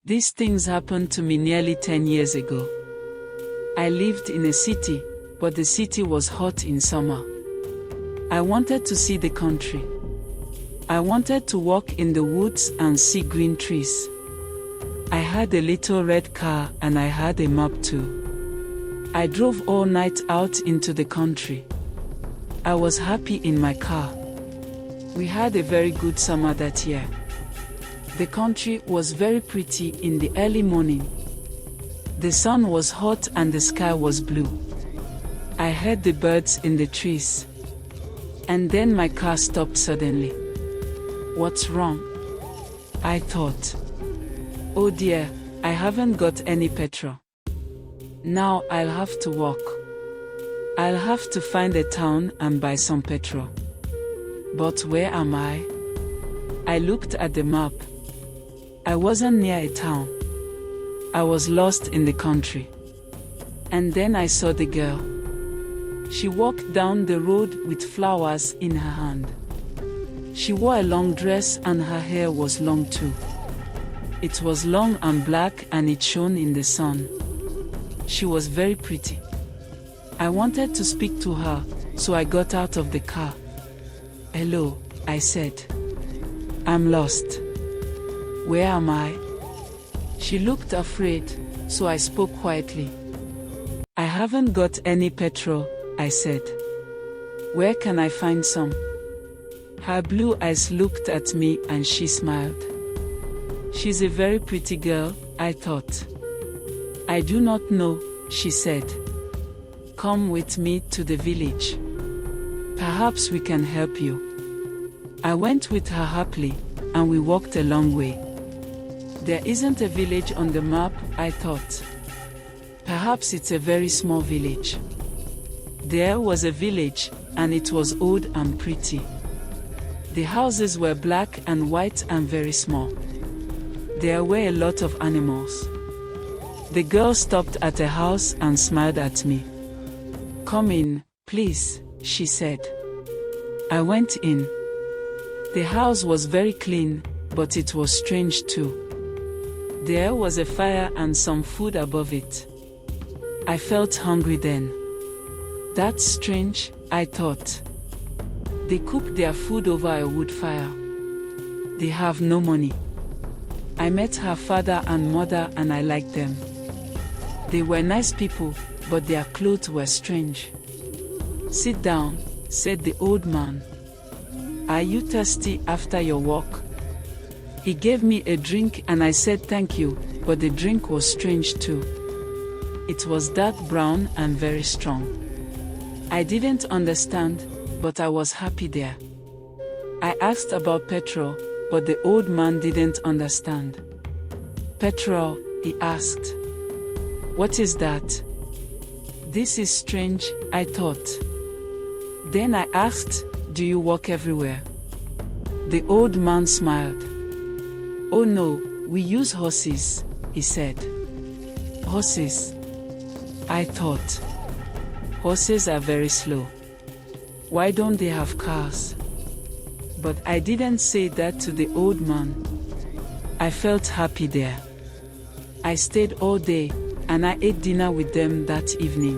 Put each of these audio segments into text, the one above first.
These things happened to me nearly 10 years ago. I lived in a city, but the city was hot in summer. I wanted to see the country. I wanted to walk in the woods and see green trees. I had a little red car and I had a map too. I drove all night out into the country. I was happy in my car. We had a very good summer that year. The country was very pretty in the early morning. The sun was hot and the sky was blue. I heard the birds in the trees. And then my car stopped suddenly. What's wrong? I thought. Oh dear, I haven't got any petrol. Now I'll have to walk. I'll have to find a town and buy some petrol. But where am I? I looked at the map. I wasn't near a town. I was lost in the country. And then I saw the girl. She walked down the road with flowers in her hand. She wore a long dress and her hair was long too. It was long and black and it shone in the sun. She was very pretty. I wanted to speak to her, so I got out of the car. Hello, I said. I'm lost. Where am I? She looked afraid, so I spoke quietly. I haven't got any petrol, I said. Where can I find some? Her blue eyes looked at me and she smiled. She's a very pretty girl, I thought. I do not know, she said. Come with me to the village. Perhaps we can help you. I went with her happily, and we walked a long way. There isn't a village on the map, I thought. Perhaps it's a very small village. There was a village, and it was old and pretty. The houses were black and white and very small. There were a lot of animals. The girl stopped at a house and smiled at me. Come in, please, she said. I went in. The house was very clean, but it was strange too. There was a fire and some food above it. I felt hungry then. That's strange, I thought. They cook their food over a wood fire. They have no money. I met her father and mother and I liked them. They were nice people, but their clothes were strange. Sit down, said the old man. Are you thirsty after your walk? He gave me a drink and I said thank you, but the drink was strange too. It was dark brown and very strong. I didn't understand, but I was happy there. I asked about petrol, but the old man didn't understand. Petrol, he asked. What is that? This is strange, I thought. Then I asked, do you walk everywhere? The old man smiled. Oh no, we use horses, he said. Horses? I thought. Horses are very slow. Why don't they have cars? But I didn't say that to the old man. I felt happy there. I stayed all day, and I ate dinner with them that evening.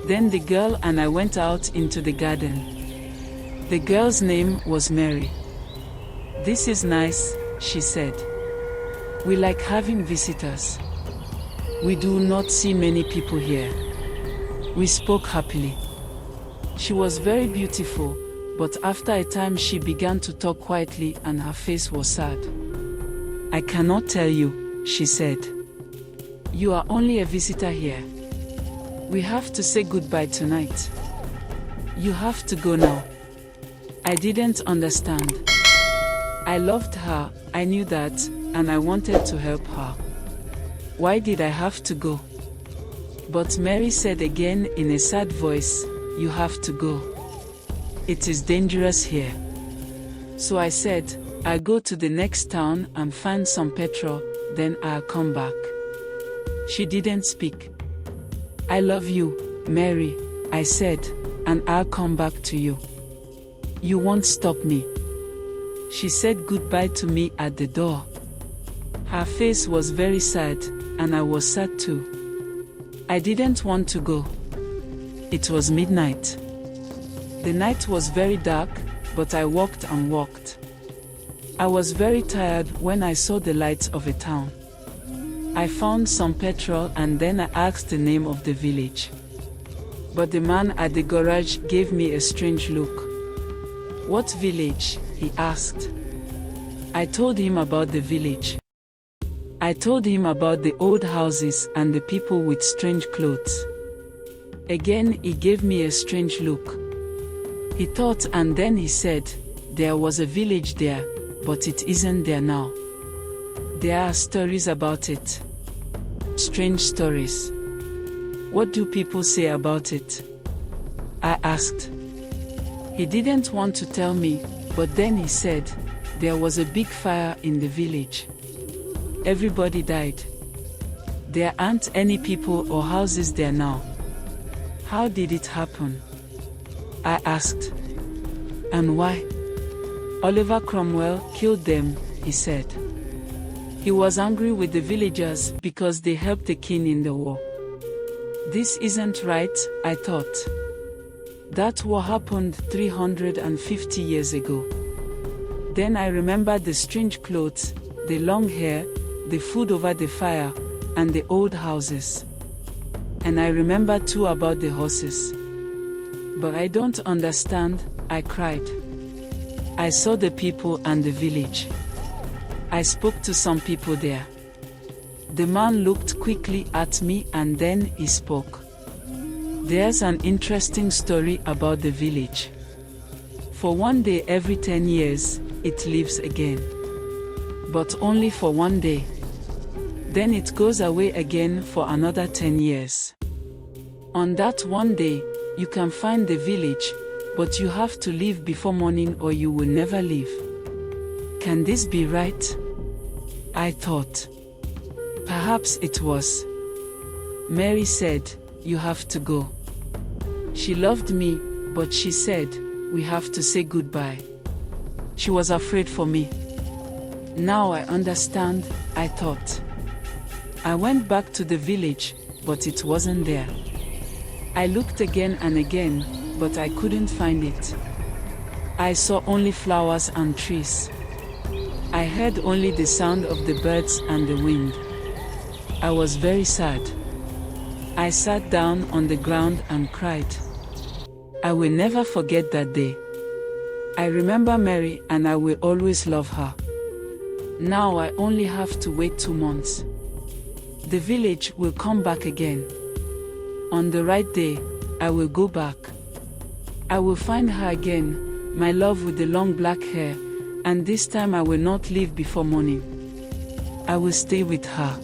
Then the girl and I went out into the garden. The girl's name was Mary. This is nice, she said. We like having visitors. We do not see many people here. We spoke happily. She was very beautiful, but after a time she began to talk quietly and her face was sad. I cannot tell you, she said. You are only a visitor here. We have to say goodbye tonight. You have to go now. I didn't understand. I loved her, I knew that, and I wanted to help her. Why did I have to go? But Mary said again in a sad voice, you have to go. It is dangerous here. So I said, I'll go to the next town and find some petrol, then I'll come back. She didn't speak. I love you, Mary, I said, and I'll come back to you. You won't stop me. She said goodbye to me at the door. Her face was very sad, and I was sad too. I didn't want to go. It was midnight. The night was very dark, but I walked and walked. I was very tired when I saw the lights of a town. I found some petrol and then I asked the name of the village. But the man at the garage gave me a strange look. "What village?" he asked. I told him about the village. I told him about the old houses and the people with strange clothes. Again he gave me a strange look. He thought and then he said, "There was a village there, but it isn't there now. There are stories about it. Strange stories." "What do people say about it?" I asked. He didn't want to tell me, but then he said, "There was a big fire in the village. Everybody died. There aren't any people or houses there now." "How did it happen?" I asked. "And why?" "Oliver Cromwell killed them," he said. He was angry with the villagers because they helped the king in the war. This isn't right, I thought. That war happened 350 years ago. Then I remembered the strange clothes, the long hair, the food over the fire, and the old houses. And I remembered too about the horses. "But I don't understand," I cried. I saw the people and the village. I spoke to some people there. The man looked quickly at me and then he spoke. "There's an interesting story about the village. For one day every 10 years, it lives again. But only for one day. Then it goes away again for another 10 years. On that one day, you can find the village, but you have to leave before morning or you will never leave. Can this be right?" I thought. Perhaps it was. Mary said, "You have to go." She loved me, but she said, "We have to say goodbye." She was afraid for me. Now I understand, I thought. I went back to the village, but it wasn't there. I looked again and again, but I couldn't find it. I saw only flowers and trees. I heard only the sound of the birds and the wind. I was very sad. I sat down on the ground and cried. I will never forget that day. I remember Mary and I will always love her. Now I only have to wait 2 months. The village will come back again. On the right day, I will go back. I will find her again, my love with the long black hair, and this time I will not leave before morning. I will stay with her.